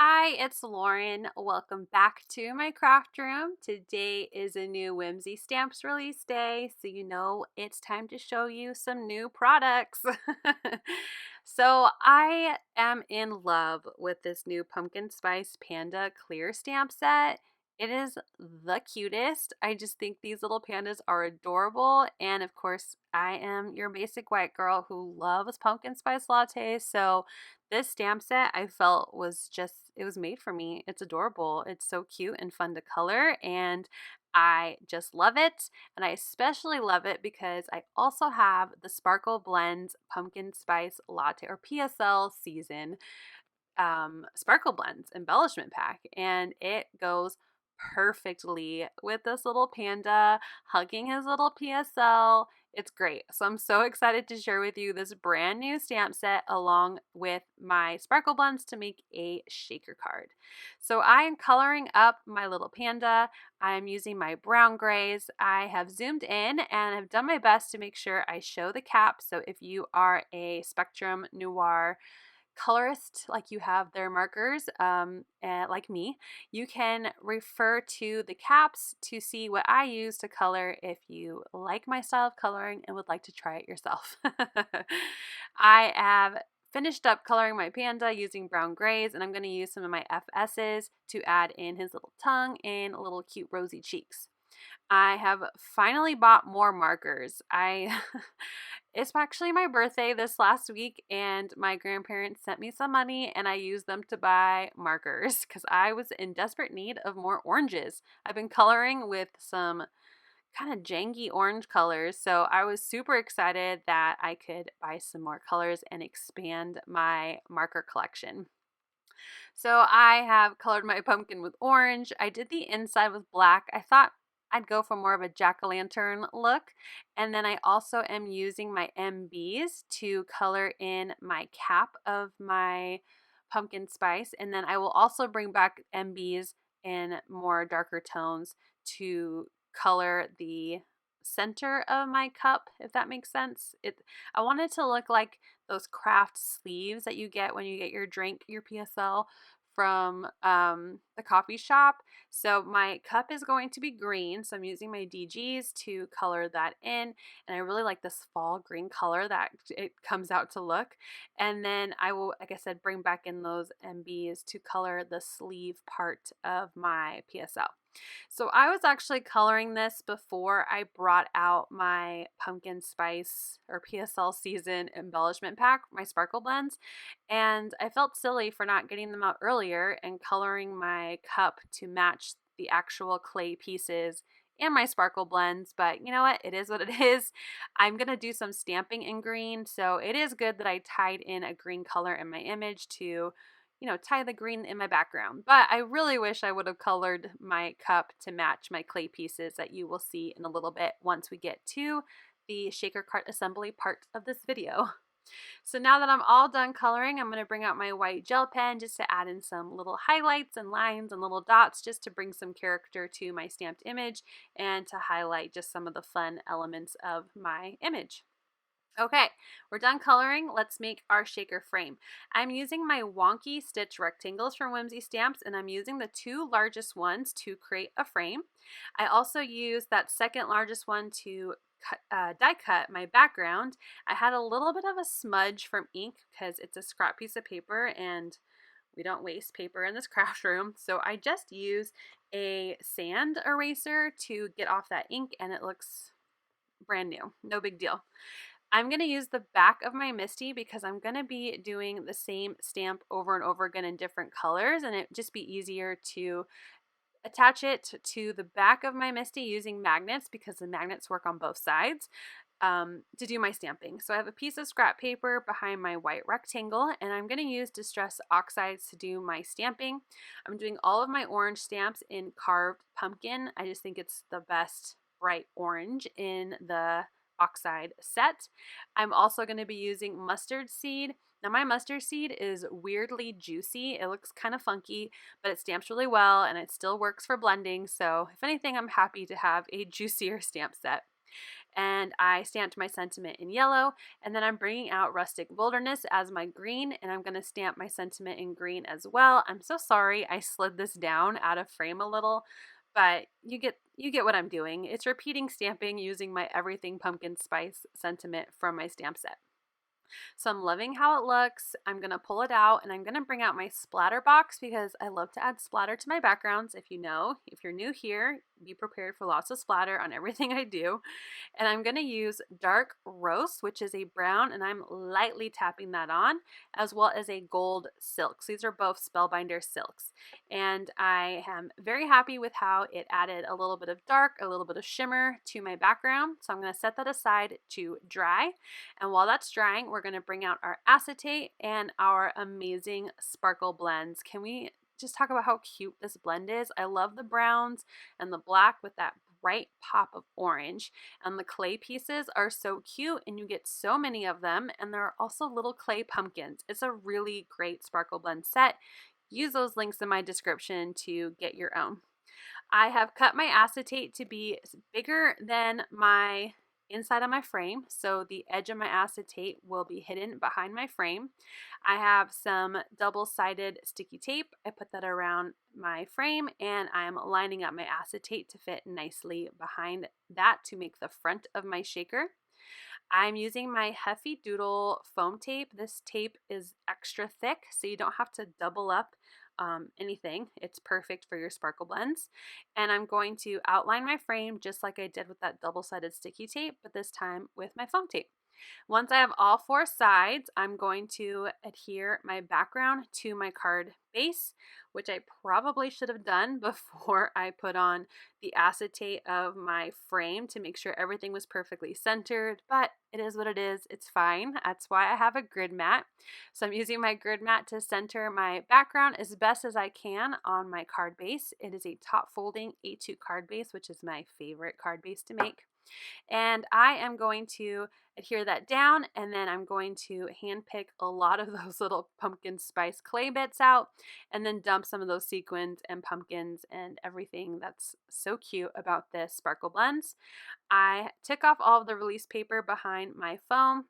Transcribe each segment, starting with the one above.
Hi, it's Lauren. Welcome back to my craft room. Today is a new Whimsy Stamps release day, so you know it's time to show you some new products. So I am in love with this new Pumpkin Spice Panda clear stamp set. It is the cutest. I just think these little pandas are adorable. And of course, I am your basic white girl who loves pumpkin spice lattes. So this stamp set I felt was just, it was made for me. It's adorable. It's so cute and fun to color, and I just love it. And I especially love it because I also have the Sparkle Blends Pumpkin Spice Latte or PSL season Sparkle Blends embellishment pack, and it goes perfectly with this little panda hugging his little PSL. It's great. So I'm so excited to share with you this brand new stamp set along with my Sparkle Blends to make a shaker card. So I am coloring up my little panda. I'm using my brown grays. I have zoomed in and have done my best to make sure I show the cap. So if you are a Spectrum Noir colorist, like you have their markers, and like me, you can refer to the caps to see what I use to color if you like my style of coloring and would like to try it yourself. I have finished up coloring my panda using brown grays, and I'm going to use some of my FS's to add in his little tongue and little cute rosy cheeks. I have finally bought more markers. It's actually my birthday this last week, and my grandparents sent me some money and I used them to buy markers because I was in desperate need of more oranges. I've been coloring with some kind of janky orange colors, so I was super excited that I could buy some more colors and expand my marker collection. So I have colored my pumpkin with orange. I did the inside with black. I thought I'd go for more of a jack-o'-lantern look. And then I also am using my MBs to color in my cap of my pumpkin spice. And then I will also bring back MBs in more darker tones to color the center of my cup, if that makes sense. I want it to look like those craft sleeves that you get when you get your drink, your PSL from the coffee shop. So my cup is going to be green, so I'm using my DGs to color that in, and I really like this fall green color that it comes out to look. And then I will, like I said, bring back in those MBs to color the sleeve part of my PSL. So I was actually coloring this before I brought out my pumpkin spice or PSL season embellishment pack, my sparkle blends, and I felt silly for not getting them out earlier and coloring my cup to match the actual clay pieces and my sparkle blends. But you know what? It is what it is. I'm going to do some stamping in green, so it is good that I tied in a green color in my image to tie the green in my background. But I really wish I would have colored my cup to match my clay pieces that you will see in a little bit once we get to the shaker cart assembly part of this video. So now that I'm all done coloring, I'm going to bring out my white gel pen just to add in some little highlights and lines and little dots just to bring some character to my stamped image and to highlight just some of the fun elements of my image. Okay, we're done coloring. Let's make our shaker frame. I'm using my Wonky stitch rectangles from Whimsy Stamps, and I'm using the two largest ones to create a frame. I also used that second largest one to die cut my background. I had a little bit of a smudge from ink because it's a scrap piece of paper and we don't waste paper in this craft room. So I just use a sand eraser to get off that ink, and it looks brand new. No big deal. I'm going to use the back of my Misty because I'm going to be doing the same stamp over and over again in different colors, and it'd just be easier to attach it to the back of my Misty using magnets because the magnets work on both sides to do my stamping. So I have a piece of scrap paper behind my white rectangle, and I'm going to use Distress Oxides to do my stamping. I'm doing all of my orange stamps in carved pumpkin. I just think it's the best bright orange in the Oxide set. I'm also going to be using mustard seed. Now my mustard seed is weirdly juicy. It looks kind of funky, but it stamps really well and it still works for blending. So if anything, I'm happy to have a juicier stamp set. and I stamped my sentiment in yellow, and then I'm bringing out Rustic Wilderness as my green, and I'm going to stamp my sentiment in green as well. I'm so sorry I slid this down out of frame a little, but you get what I'm doing. It's repeating stamping using my Everything Pumpkin Spice sentiment from my stamp set. So I'm loving how it looks. I'm going to pull it out and I'm going to bring out my splatter box because I love to add splatter to my backgrounds. If you're new here, be prepared for lots of splatter on everything I do. And I'm going to use Dark Roast, which is a brown, and I'm lightly tapping that on, as well as a gold silks. These are both Spellbinder silks. And I am very happy with how it added a little bit of dark, a little bit of shimmer to my background. So I'm going to set that aside to dry. And while that's drying, we're going to bring out our acetate and our amazing sparkle blends. Can we just talk about how cute this blend is? I love the browns and the black with that bright pop of orange, and the clay pieces are so cute and you get so many of them, and there are also little clay pumpkins. It's a really great sparkle blend set. Use those links in my description to get your own. I have cut my acetate to be bigger than my inside of my frame, so the edge of my acetate will be hidden behind my frame. I have some double-sided sticky tape. I put that around my frame and I'm lining up my acetate to fit nicely behind that to make the front of my shaker. I'm using my Hefty Doodle foam tape. This tape is extra thick, so you don't have to double up anything. It's perfect for your sparkle blends. And I'm going to outline my frame just like I did with that double-sided sticky tape, but this time with my foam tape. Once I have all four sides, I'm going to adhere my background to my card base, which I probably should have done before I put on the acetate of my frame to make sure everything was perfectly centered, but it is what it is. It's fine. That's why I have a grid mat. So I'm using my grid mat to center my background as best as I can on my card base. It is a top folding A2 card base, which is my favorite card base to make. And I am going to adhere that down, and then I'm going to hand pick a lot of those little pumpkin spice clay bits out and then dump some of those sequins and pumpkins and everything that's so cute about this sparkle blends. I took off all of the release paper behind my foam.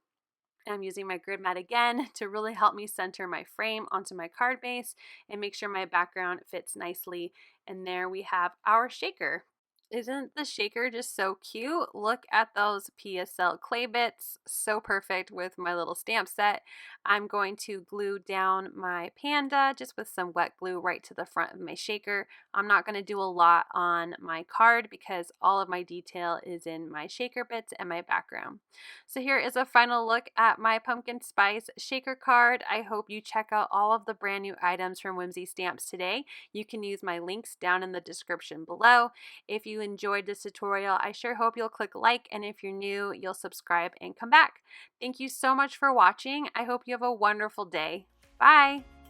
I'm using my grid mat again to really help me center my frame onto my card base and make sure my background fits nicely. And there we have our shaker. Isn't the shaker just so cute? Look at those PSL clay bits, so perfect with my little stamp set. I'm going to glue down my panda just with some wet glue right to the front of my shaker. I'm not going to do a lot on my card because all of my detail is in my shaker bits and my background. So here is a final look at my pumpkin spice shaker card. I hope you check out all of the brand new items from Whimsy Stamps today. You can use my links down in the description below. If you enjoyed this tutorial, I sure hope you'll click like, and if you're new, you'll subscribe and come back. Thank you so much for watching. I hope you have a wonderful day. Bye!